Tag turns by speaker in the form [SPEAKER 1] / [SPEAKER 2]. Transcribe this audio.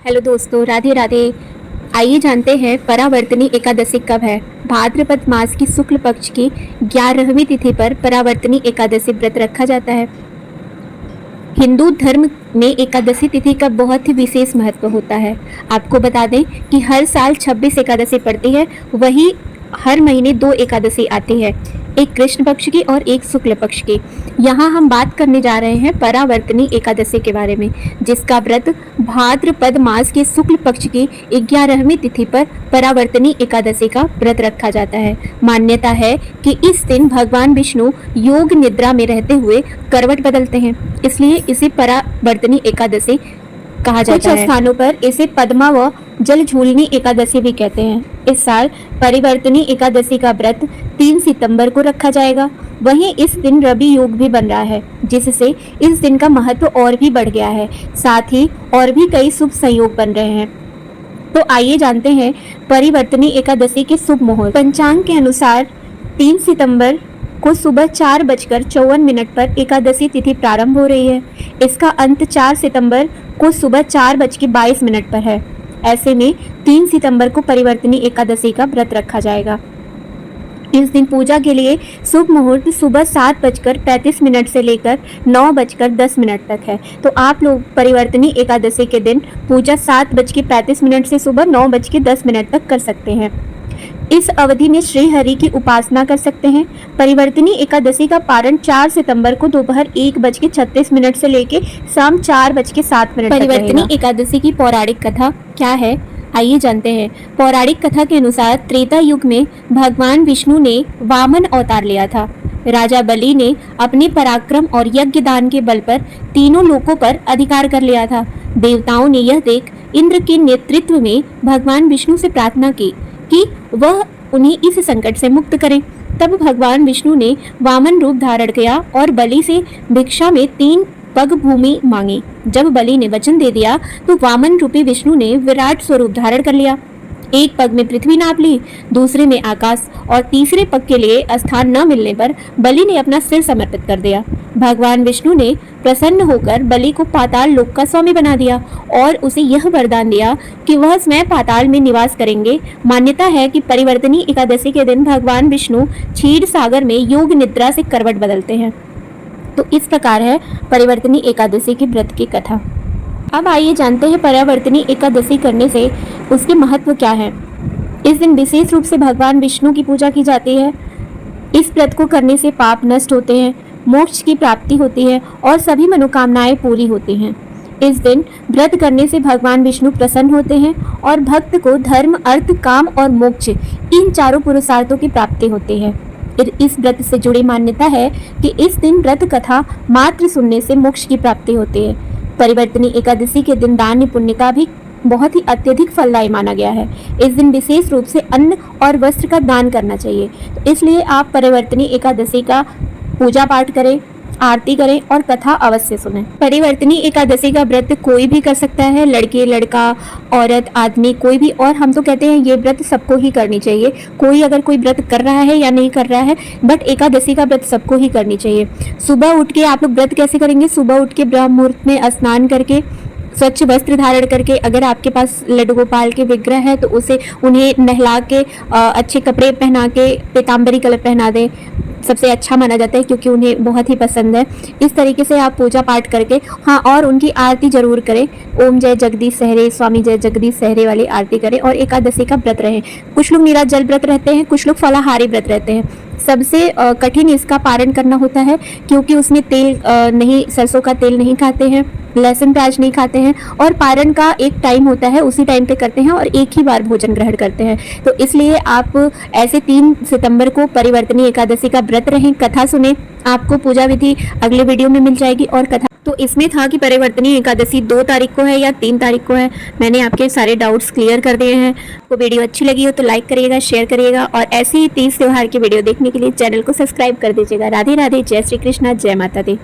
[SPEAKER 1] Hello दोस्तों, राधे राधे। आइए जानते हैं परावर्तनी एकादशी कब है। भाद्रपद मास की शुक्ल पक्ष की 11वीं तिथि पर परावर्तनी एकादशी व्रत रखा जाता है। हिंदू धर्म में एकादशी तिथि का बहुत ही विशेष महत्व होता है। आपको बता दें कि हर साल 26 एकादशी पड़ती है, वही हर महीने 2 एकादशी आती है, एक कृष्ण पक्ष की और एक शुक्ल पक्ष की। यहाँ हम बात करने जा रहे हैं परावर्तनी एकादशी के बारे में, जिसका व्रत भाद्रपद मास के शुक्ल पक्ष की 11वीं तिथि पर परावर्तनी एकादशी का व्रत रखा जाता है। मान्यता है कि इस दिन भगवान विष्णु योग निद्रा में रहते हुए करवट बदलते हैं, इसलिए इसे परावर्तनी एकादशी कहा जाता है। कुछ स्थानों पर इसे पद्मा व जल झूलनी एकादशी भी कहते हैं। इस साल परिवर्तनी एकादशी का व्रत 3 सितंबर को रखा जाएगा। वहीं इस दिन रवि योग भी बन रहा है, जिससे इस दिन का महत्व और भी बढ़ गया है। साथ ही और भी कई शुभ संयोग बन रहे हैं। तो आइए जानते हैं परिवर्तनी एकादशी के शुभ मुहूर्त। पंचांग के अनुसार 3 सितंबर को सुबह 4:54 पर एकादशी तिथि प्रारंभ हो रही है। इसका अंत 4 सितंबर को सुबह 4:22 पर है। ऐसे में 3 सितंबर को परिवर्तनी एकादशी का व्रत रखा जाएगा। इस दिन पूजा के लिए शुभ मुहूर्त सुबह 7:35 से लेकर 9:10 तक है। तो आप लोग परिवर्तनी एकादशी के दिन पूजा 7:35 से सुबह 9:10 तक कर सकते हैं। इस अवधि में श्री हरि की उपासना कर सकते हैं। परिवर्तनी एकादशी का पारण 4 सितंबर को दोपहर 1:36 से लेके शाम 4:07 तक। परिवर्तनी एकादशी की पौराणिक कथा क्या है, आइए जानते हैं। पौराणिक कथा के अनुसार त्रेता युग में भगवान विष्णु ने वामन अवतार लिया था। राजा बलि ने अपने पराक्रम और यज्ञ दान के बल पर तीनों लोकों पर अधिकार कर लिया था। देवताओं ने यह देख इंद्र के नेतृत्व में भगवान विष्णु से प्रार्थना की कि वह उन्हें इस संकट से मुक्त करें। तब भगवान विष्णु ने वामन रूप धारण किया और बलि से भिक्षा में 3 पग भूमि मांगी। जब बलि ने वचन दे दिया तो वामन रूपी विष्णु ने विराट स्वरूप धारण कर लिया। एक पग में पृथ्वी नाप ली, दूसरे में आकाश और तीसरे पग के लिए स्थान न मिलने पर बलि ने अपना सिर समर्पित कर दिया। भगवान विष्णु ने प्रसन्न होकर बलि को पाताल लोक का स्वामी बना दिया और उसे यह वरदान दिया कि वह स्वयं पाताल में निवास करेंगे। मान्यता है कि परिवर्तनी एकादशी के दिन भगवान विष्णु क्षीर सागर में योग निद्रा से करवट बदलते हैं। तो इस प्रकार है परिवर्तनी एकादशी के व्रत की कथा। अब आइए जानते हैं परावर्तनी एकादशी करने से उसके महत्व क्या है। इस दिन विशेष रूप से भगवान विष्णु की पूजा की जाती है। इस व्रत को करने से पाप नष्ट होते हैं, मोक्ष की प्राप्ति होती है और सभी मनोकामनाएं पूरी होती हैं। इस दिन व्रत करने से भगवान विष्णु प्रसन्न होते हैं और भक्त को धर्म, अर्थ, काम और मोक्ष इन चारों पुरुषार्थों की प्राप्ति होती है। इस व्रत से जुड़ी मान्यता है कि इस दिन व्रत कथा मात्र सुनने से मोक्ष की प्राप्ति होती है। परिवर्तनी एकादशी के दिन दान पुण्य का भी बहुत ही अत्यधिक फलदायी माना गया है। इस दिन विशेष रूप से अन्न और वस्त्र का दान करना चाहिए। तो इसलिए आप परिवर्तनी एकादशी का पूजा पाठ करें, आरती करें और कथा अवश्य सुनें। परिवर्तनी एकादशी का व्रत कोई भी कर सकता है, लड़के, लड़का, औरत, आदमी, कोई भी। और हम तो कहते हैं ये व्रत सबको ही करनी चाहिए। कोई अगर कोई व्रत कर रहा है या नहीं कर रहा है, बट एकादशी का व्रत सबको ही करनी चाहिए। सुबह उठ के आप लोग व्रत कैसे करेंगे? सुबह उठ के ब्रह्म मुहूर्त में स्नान करके, स्वच्छ वस्त्र धारण करके, अगर आपके पास लड्डू गोपाल के विग्रह है तो उसे उन्हें नहला के अच्छे कपड़े पहना के पीताम्बरी कलर पहना दें, सबसे अच्छा माना जाता है क्योंकि उन्हें बहुत ही पसंद है। इस तरीके से आप पूजा पाठ करके, हाँ, और उनकी आरती जरूर करें। ओम जय जगदीश सहरे, स्वामी जय जगदीश सहरे वाली आरती करें और एकादशी का व्रत रहें। कुछ लोग निराजल व्रत रहते हैं, कुछ लोग फलाहारी व्रत रहते हैं। सबसे कठिन इसका पारण करना होता है क्योंकि उसमें तेल नहीं, सरसों का तेल नहीं खाते हैं, लहसुन प्याज नहीं खाते हैं और पारण का एक टाइम होता है, उसी टाइम पे करते हैं और एक ही बार भोजन ग्रहण करते हैं। तो इसलिए आप ऐसे 3 सितंबर को परिवर्तनी एकादशी का व्रत रहें, कथा सुने। आपको पूजा विधि अगले वीडियो में मिल जाएगी और कथा। तो इसमें था कि परिवर्तनी एकादशी 2 तारीख को है या 3 तारीख को है। मैंने आपके सारे डाउट्स क्लियर कर दिए हैं। तो वीडियो अच्छी लगी हो तो लाइक करिएगा, शेयर करिएगा और ऐसे ही 30 त्योहार की वीडियो देखने के लिए चैनल को सब्सक्राइब कर दीजिएगा। राधे राधे, जय श्री कृष्णा, जय माता दी।